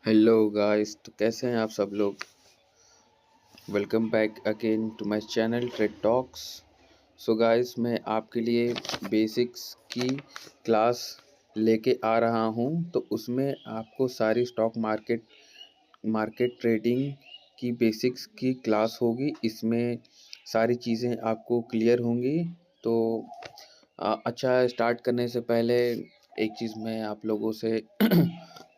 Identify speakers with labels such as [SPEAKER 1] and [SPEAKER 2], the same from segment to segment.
[SPEAKER 1] Hello guys, तो कैसे हैं आप सब लोग। Welcome back again to my channel trade talks. So guys, मैं आपके लिए बेसिक्स की क्लास लेके आ रहा हूं। तो उसमें आपको सारी स्टॉक मार्केट मार्केट ट्रेडिंग की बेसिक्स की क्लास होगी। इसमें सारी चीज़ें आपको क्लियर होंगी। तो अच्छा, स्टार्ट करने से पहले एक चीज़ मैं आप लोगों से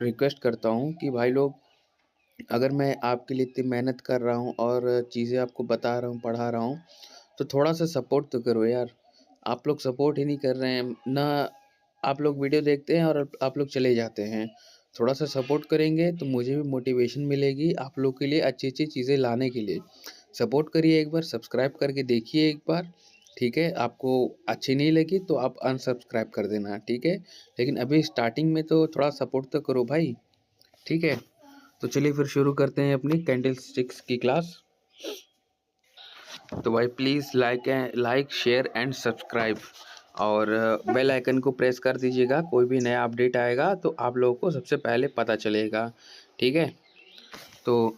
[SPEAKER 1] रिक्वेस्ट करता हूं कि भाई लोग, अगर मैं आपके लिए इतनी मेहनत कर रहा हूँ और चीज़ें आपको बता रहा हूँ, पढ़ा रहा हूँ, तो थोड़ा सा सपोर्ट तो करो यार। आप लोग सपोर्ट ही नहीं कर रहे हैं ना। आप लोग वीडियो देखते हैं और आप लोग चले जाते हैं। थोड़ा सा सपोर्ट करेंगे तो मुझे भी मोटिवेशन मिलेगी आप लोग के लिए अच्छी अच्छी चीज़ें लाने के लिए। सपोर्ट करिए, एक बार सब्सक्राइब करके देखिए एक बार। ठीक है, आपको अच्छी नहीं लगी तो आप अनसब्सक्राइब कर देना, ठीक है। लेकिन अभी स्टार्टिंग में तो थोड़ा सपोर्ट तो करो भाई, ठीक है। तो चलिए फिर शुरू करते हैं अपनी कैंडल स्टिक्स की क्लास। तो भाई please like share and subscribe और बेल आइकन को प्रेस कर दीजिएगा। कोई भी नया अपडेट आएगा तो आप लोगों को सबसे पहले पता चलेगा, ठीक है। तो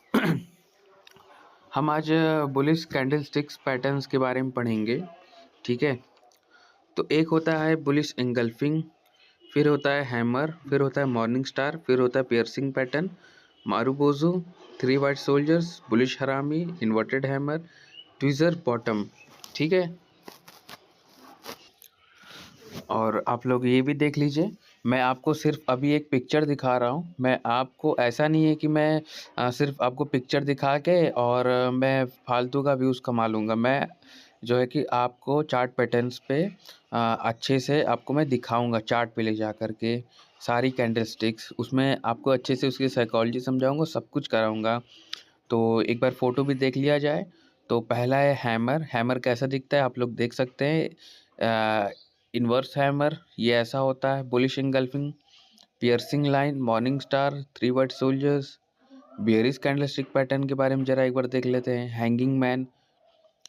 [SPEAKER 1] हम आज बुलिश कैंडल स्टिक्स पैटर्न्स के बारे में पढ़ेंगे, ठीक है। तो एक होता है बुलिश एंगल्फिंग, फिर होता है हैमर, फिर होता है मॉर्निंग स्टार, फिर होता है piercing pattern, marubozu, three white soldiers, bullish हरामी, इन्वर्टेड हैमर, ट्विज़र बॉटम, ठीक है। और आप लोग ये भी देख लीजिए, मैं आपको सिर्फ अभी एक पिक्चर दिखा रहा हूँ। मैं आपको ऐसा नहीं है कि मैं सिर्फ आपको पिक्चर दिखा के और मैं फालतू का व्यूज़ कमा लूँगा। मैं जो है कि आपको चार्ट पैटर्न्स पे अच्छे से आपको मैं दिखाऊंगा, चार्ट पे ले जा कर के सारी कैंडल स्टिक्स, उसमें आपको अच्छे से उसकी साइकोलॉजी समझाऊंगा, सब कुछ कराऊंगा। तो एक बार फ़ोटो भी देख लिया जाए। तो पहला है हैमर। हैमर कैसा दिखता है आप लोग देख सकते हैं। इन्वर्स हैमर ये ऐसा होता है। Bullish engulfing, piercing line, morning star, three white soldiers, bearish candlestick pattern के बारे में ज़रा एक बार देख लेते हैं। Hanging man,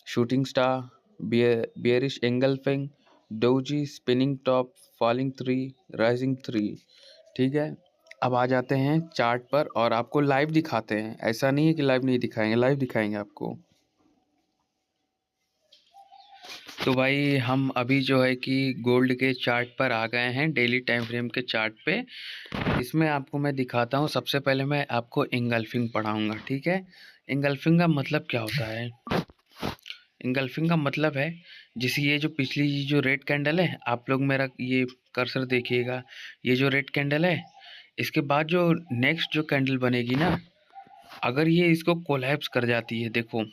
[SPEAKER 1] shooting star, bearish engulfing, doji, spinning top, falling three, rising three, ठीक है। अब आ जाते हैं चार्ट पर और आपको लाइव दिखाते हैं। ऐसा नहीं है कि लाइव नहीं दिखाएंगे, लाइव दिखाएंगे आपको। तो भाई हम अभी जो है कि गोल्ड के चार्ट पर आ गए हैं, डेली टाइम फ्रेम के चार्ट पे। इसमें आपको मैं दिखाता हूँ। सबसे पहले मैं आपको इंगल्फिंग पढ़ाऊंगा, ठीक है। इंगल्फिंग का मतलब क्या होता है? इंगल्फिंग का मतलब है, जैसे ये जो पिछली जो रेड कैंडल है, आप लोग मेरा ये कर्सर देखिएगा, ये जो रेड कैंडल है, इसके बाद जो नेक्स्ट जो कैंडल बनेगी ना, अगर ये इसको कोलैप्स कर जाती है, देखो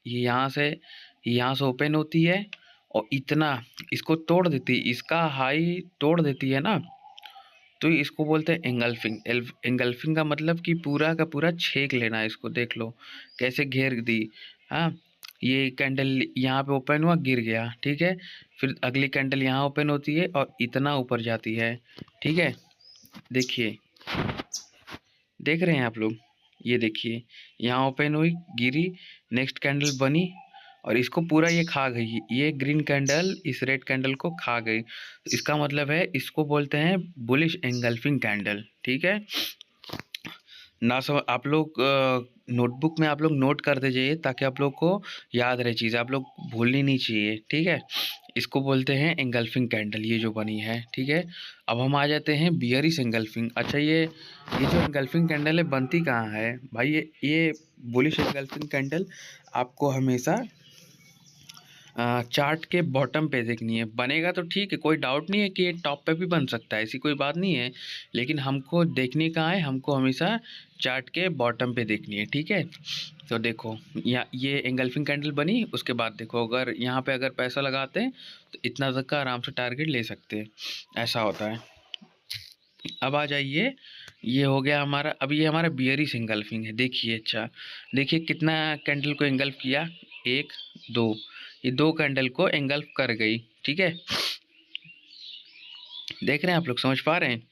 [SPEAKER 1] ये यहाँ से ओपन होती है और इतना इसको तोड़ देती है, इसका हाई तोड़ देती है ना, तो इसको बोलते हैं एंगल्फिंग। एंगल्फिंग का मतलब कि पूरा का पूरा छेक लेना। इसको देख लो कैसे घेर दी। हाँ, ये कैंडल यहाँ पे ओपन हुआ, गिर गया, ठीक है। फिर अगली कैंडल यहाँ ओपन होती है और इतना ऊपर जाती है, ठीक है। देखिए, देख रहे हैं आप लोग, ये देखिए यहाँ ओपन हुई, गिरी, नेक्स्ट कैंडल बनी और इसको पूरा ये खा गई। ये ग्रीन कैंडल इस रेड कैंडल को खा गई, तो इसका मतलब है इसको बोलते हैं बुलिश एंगल्फिंग कैंडल, ठीक है ना। सब आप लोग नोटबुक में आप लोग नोट कर दीजिए ताकि आप लोग को याद रहे, चीज़ आप लोग भूलनी नहीं चाहिए, ठीक है। इसको बोलते हैं एंगल्फिंग कैंडल, ये जो बनी है, ठीक है। अब हम आ जाते हैं बियरिश एंगल्फिंग। अच्छा, ये जो एंगल्फिंग कैंडल है बनती कहाँ है भाई? ये बुलिश एंगल्फिंग कैंडल आपको हमेशा चार्ट के बॉटम पे देखनी है। बनेगा तो ठीक है, कोई डाउट नहीं है कि ये टॉप पे भी बन सकता है, ऐसी कोई बात नहीं है। लेकिन हमको देखनी कहाँ है? हमको हमेशा चार्ट के बॉटम पे देखनी है, ठीक है। तो देखो यहाँ ये एंगल्फिंग कैंडल बनी, उसके बाद देखो अगर यहाँ पे अगर पैसा लगाते हैं तो इतना तक का आराम से टारगेट ले सकते हैं, ऐसा होता है। अब आ जाइए, ये हो गया हमारा। अब ये हमारा बियरिश एंगल्फिंग है। देखिए, अच्छा देखिए कितना कैंडल को एंगल्फ किया, एक, दो, ये दो कैंडल को एंगल्फ कर गई, ठीक है। देख रहे हैं आप लोग, समझ पा रहे हैं?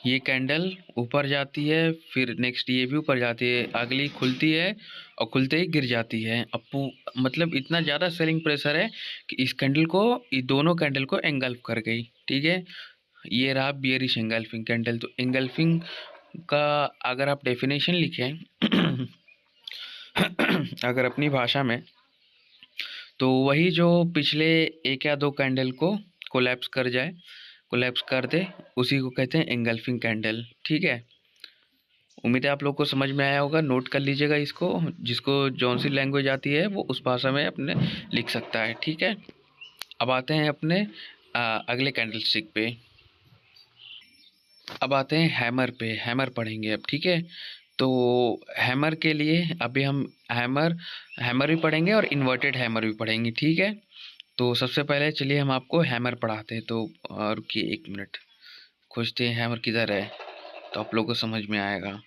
[SPEAKER 1] ये कैंडल ऊपर जाती है, फिर नेक्स्ट ये भी ऊपर जाती है, अगली खुलती है और खुलते ही गिर जाती है। अब मतलब इतना ज़्यादा सेलिंग प्रेशर है कि इस कैंडल को, ये दोनों कैंडल को एंगल्फ कर गई, ठीक है। ये रहा बियरिश एंगल्फिंग कैंडल। तो एंगल्फिंग का अगर आप डेफिनेशन लिखें अगर अपनी भाषा में, तो वही जो पिछले एक या दो कैंडल को कोलैप्स कर जाए, कोलैप्स कर दे, उसी को कहते हैं एंगल्फिंग कैंडल। ठीक है, उम्मीद है आप लोग को समझ में आया होगा। नोट कर लीजिएगा इसको, जिसको जौन सी लैंग्वेज आती है वो उस भाषा में अपने लिख सकता है। ठीक है, अब आते हैं अपने अगले कैंडल स्टिक पे। अब आते हैं हैमर पे, हैमर पढ़ेंगे अब। ठीक है, तो हैमर के लिए अभी हम हैमर हैमर भी पढ़ेंगे और इन्वर्टेड हैमर भी पढ़ेंगे। ठीक है, तो सबसे पहले चलिए हम आपको हैमर पढ़ाते हैं। तो रुकिए 1 मिनट, खोजते हैं हैमर किधर है, तो आप लोग को समझ में आएगा।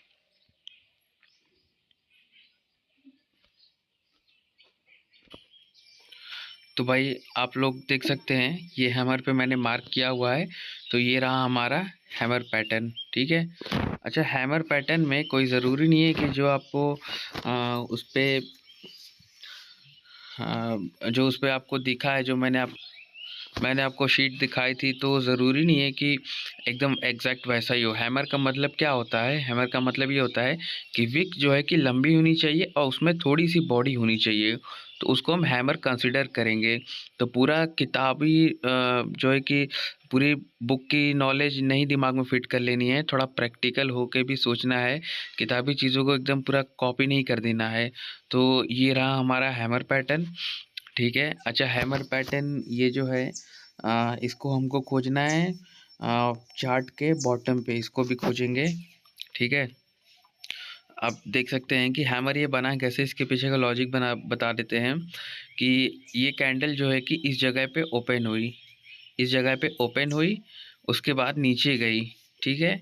[SPEAKER 1] तो भाई आप लोग देख सकते हैं ये हैमर पे मैंने मार्क किया हुआ है, तो ये रहा हमारा हैमर पैटर्न। ठीक है, अच्छा हैमर पैटर्न में कोई ज़रूरी नहीं है कि जो आपको उस पे जो उस पे आपको दिखा है, जो मैंने आपको शीट दिखाई थी, तो ज़रूरी नहीं है कि एकदम एग्जैक्ट वैसा ही हो। हैमर का मतलब क्या होता है, हैमर का मतलब ये होता है कि विक जो है कि लंबी होनी चाहिए और उसमें थोड़ी सी बॉडी होनी चाहिए, तो उसको हम हैमर कंसिडर करेंगे। तो पूरा किताबी जो है कि पूरी बुक की नॉलेज नहीं दिमाग में फिट कर लेनी है, थोड़ा प्रैक्टिकल होके भी सोचना है, किताबी चीज़ों को एकदम पूरा कॉपी नहीं कर देना है। तो ये रहा हमारा हैमर पैटर्न। ठीक है, अच्छा हैमर पैटर्न ये जो है इसको हमको खोजना है चार्ट के बॉटम पे, इसको भी खोजेंगे। ठीक है, आप देख सकते हैं कि हैमर ये बना कैसे, इसके पीछे का लॉजिक बता देते हैं कि ये कैंडल जो है कि इस जगह पे ओपन हुई, इस जगह पे ओपन हुई, उसके बाद नीचे गई। ठीक है,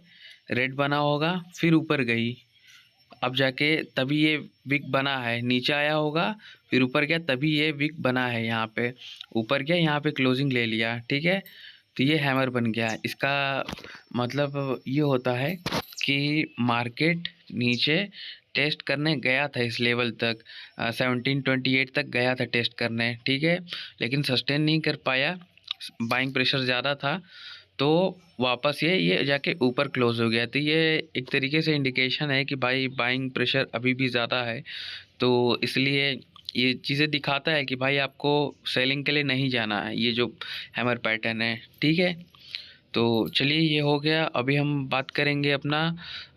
[SPEAKER 1] रेड बना होगा, फिर ऊपर गई, अब जाके तभी ये विक बना है, नीचे आया होगा, फिर ऊपर गया, तभी ये विक बना है। यहाँ पे ऊपर गया, यहाँ पे क्लोजिंग ले लिया। ठीक है, तो ये हैमर बन गया। इसका मतलब ये होता है कि मार्केट नीचे टेस्ट करने गया था इस लेवल तक, 1728 तक गया था टेस्ट करने। ठीक है, लेकिन सस्टेन नहीं कर पाया, बाइंग प्रेशर ज़्यादा था, तो वापस ये जाके ऊपर क्लोज हो गया। तो ये एक तरीके से इंडिकेशन है कि भाई बाइंग प्रेशर अभी भी ज़्यादा है, तो इसलिए ये चीज़ें दिखाता है कि भाई आपको सेलिंग के लिए नहीं जाना है, ये जो हैमर पैटर्न है। ठीक है, तो चलिए ये हो गया। अभी हम बात करेंगे अपना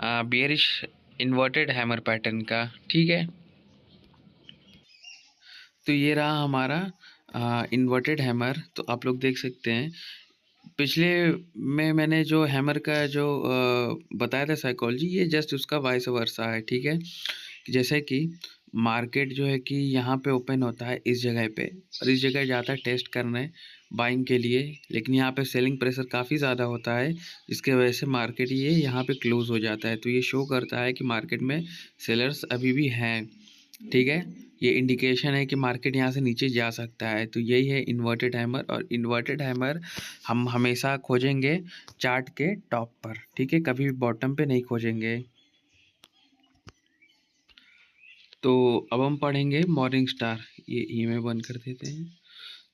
[SPEAKER 1] बियरिश इन्वर्टेड हैमर पैटर्न का। ठीक है, तो ये रहा हमारा इन्वर्टेड हैमर। तो आप लोग देख सकते हैं पिछले में मैंने जो हैमर का जो बताया था साइकोलॉजी, ये जस्ट उसका वाइस वर्सा है। ठीक है, जैसे कि मार्केट जो है कि यहाँ पे ओपन होता है इस जगह पे, और इस जगह जाता है टेस्ट करने बाइंग के लिए, लेकिन यहाँ पे सेलिंग प्रेशर काफ़ी ज़्यादा होता है, जिसके वजह से मार्केट ये यहाँ पे क्लोज हो जाता है। तो ये शो करता है कि मार्केट में सेलर्स अभी भी हैं। ठीक है, ये इंडिकेशन है कि मार्केट यहाँ से नीचे जा सकता है। तो यही है इन्वर्टेड हैमर, और इन्वर्टेड हैमर हम हमेशा खोजेंगे चार्ट के टॉप पर। ठीक है, कभी भी बॉटम पे नहीं खोजेंगे। तो अब हम पढ़ेंगे मॉर्निंग स्टार। ये ईमेल बंद कर देते हैं।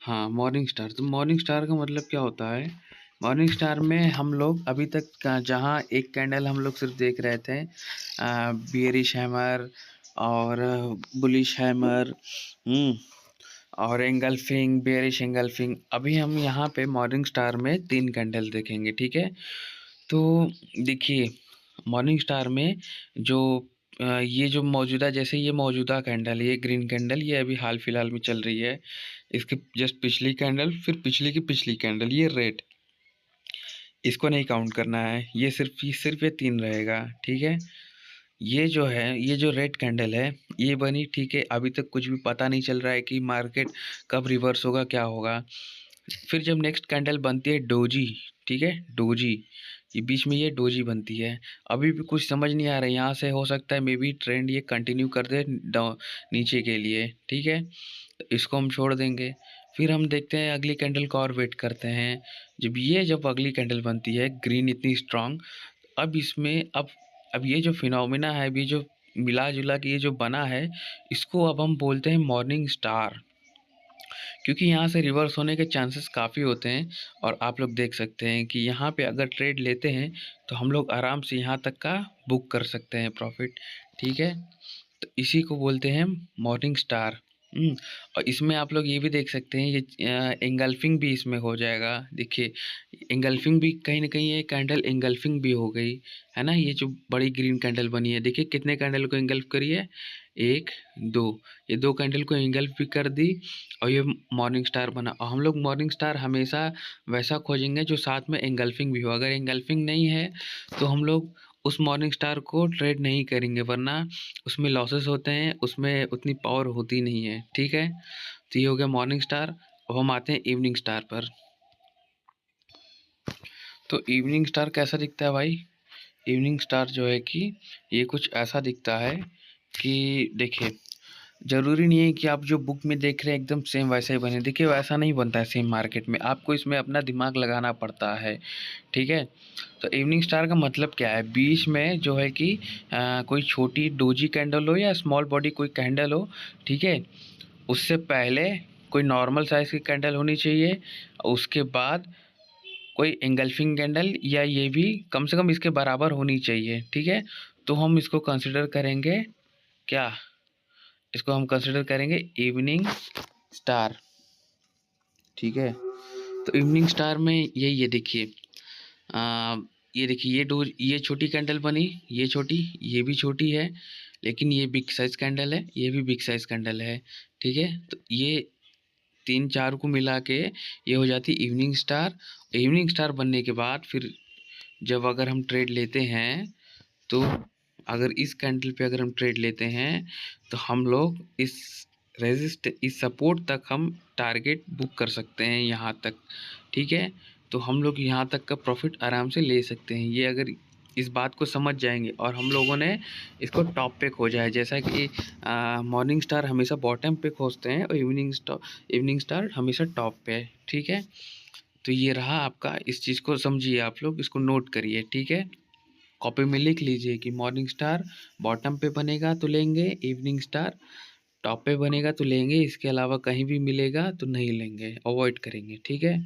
[SPEAKER 1] हाँ, मॉर्निंग स्टार। तो मॉर्निंग स्टार का मतलब क्या होता है, मॉर्निंग स्टार में हम लोग अभी तक जहाँ एक कैंडल हम लोग सिर्फ देख रहे थे बियरिश हैमर और बुलिश हैमर, और एंगल्फिंग, बेयरिश एंगल्फिंग, अभी हम यहाँ पे मॉर्निंग स्टार में 3 कैंडल देखेंगे। ठीक है, तो देखिए मॉर्निंग स्टार में जो ये जो मौजूदा, जैसे ये मौजूदा कैंडल, ये ग्रीन कैंडल, ये अभी हाल फिलहाल में चल रही है, इसके जस्ट पिछली कैंडल, फिर पिछली की पिछली कैंडल, ये रेड, इसको नहीं काउंट करना है, ये सिर्फ ये 3 रहेगा। ठीक है, ये जो है, ये जो रेड कैंडल है ये बनी। ठीक है, अभी तक कुछ भी पता नहीं चल रहा है कि मार्केट कब रिवर्स होगा, क्या होगा। फिर जब नेक्स्ट कैंडल बनती है डोजी, ठीक है, डोजी, ये बीच में ये डोजी बनती है, अभी भी कुछ समझ नहीं आ रहा है, यहाँ से हो सकता है मे बी ट्रेंड ये कंटिन्यू कर दे नीचे के लिए। ठीक है, तो इसको हम छोड़ देंगे। फिर हम देखते हैं अगली कैंडल को और वेट करते हैं। जब अगली कैंडल बनती है ग्रीन इतनी स्ट्रांग, अब इसमें अब ये जो फिनोमिना है, अभी जो मिला जुला के ये जो बना है, इसको अब हम बोलते हैं मॉर्निंग स्टार। क्योंकि यहाँ से रिवर्स होने के चांसेस काफ़ी होते हैं। और आप लोग देख सकते हैं कि यहाँ पे अगर ट्रेड लेते हैं तो हम लोग आराम से यहाँ तक का बुक कर सकते हैं प्रॉफिट। ठीक है, तो इसी को बोलते हैं मॉर्निंग स्टार। और इसमें आप लोग ये भी देख सकते हैं, ये एंगल्फिंग भी इसमें हो जाएगा। देखिए, एंगल्फिंग भी कहीं ना कहीं ये कैंडल एंगल्फिंग भी हो गई है ना। ये जो बड़ी ग्रीन कैंडल बनी है, देखिए कितने कैंडल को एंगल्फ करी है, एक, दो, ये दो कैंडल को एंगल्फ भी कर दी और ये मॉर्निंग स्टार बना। और हम लोग मॉर्निंग स्टार हमेशा वैसा खोजेंगे जो साथ में एंगल्फिंग भी हो। अगर एंगल्फिंग नहीं है तो हम लोग उस मॉर्निंग स्टार को ट्रेड नहीं करेंगे, वरना उसमें लॉसेस होते हैं, उसमें उतनी पावर होती नहीं है। ठीक है, तो ये हो गया मॉर्निंग स्टार। अब हम आते हैं इवनिंग स्टार पर। तो इवनिंग स्टार कैसा दिखता है भाई? इवनिंग स्टार जो है कि ये कुछ ऐसा दिखता है कि देखिए, ज़रूरी नहीं है कि आप जो बुक में देख रहे हैं एकदम सेम वैसा ही बने। देखिए, वैसा नहीं बनता है सेम मार्केट में, आपको इसमें अपना दिमाग लगाना पड़ता है। ठीक है, तो इवनिंग स्टार का मतलब क्या है? बीच में जो है कि कोई छोटी डोजी कैंडल हो या स्मॉल बॉडी कोई कैंडल हो, ठीक है, उससे पहले कोई नॉर्मल साइज़ की कैंडल होनी चाहिए। उसके बाद कोई एंगल्फिंग कैंडल, या ये भी कम से कम इसके बराबर होनी चाहिए। ठीक है, तो हम इसको कंसिडर करेंगे क्या? इसको हम कंसिडर करेंगे इवनिंग स्टार। ठीक है, तो इवनिंग स्टार में यही है। देखिए, ये देखिए, ये छोटी कैंडल बनी, ये छोटी, ये भी छोटी है, लेकिन ये बिग साइज कैंडल है, ये भी बिग साइज कैंडल है। ठीक है, तो ये तीन चार को मिला के ये हो जाती इवनिंग स्टार। इवनिंग स्टार बनने के बाद फिर जब अगर हम ट्रेड लेते हैं, तो अगर इस कैंडल पे अगर हम ट्रेड लेते हैं तो हम लोग इस सपोर्ट तक हम टारगेट बुक कर सकते हैं, यहाँ तक। ठीक है, तो हम लोग यहाँ तक का प्रॉफिट आराम से ले सकते हैं। ये अगर इस बात को समझ जाएंगे और हम लोगों ने इसको टॉप पे खोजा है, जैसा कि मॉर्निंग स्टार हमेशा बॉटम पे खोजते हैं और इवनिंग स्टार हमेशा टॉप पे है। ठीक है, तो ये रहा आपका, इस चीज़ को समझिए, आप लोग इसको नोट करिए। ठीक है, कॉपी में लिख लीजिए कि मॉर्निंग स्टार बॉटम पे बनेगा तो लेंगे, इवनिंग स्टार टॉप पे बनेगा तो लेंगे, इसके अलावा कहीं भी मिलेगा तो नहीं लेंगे, अवॉइड करेंगे। ठीक है।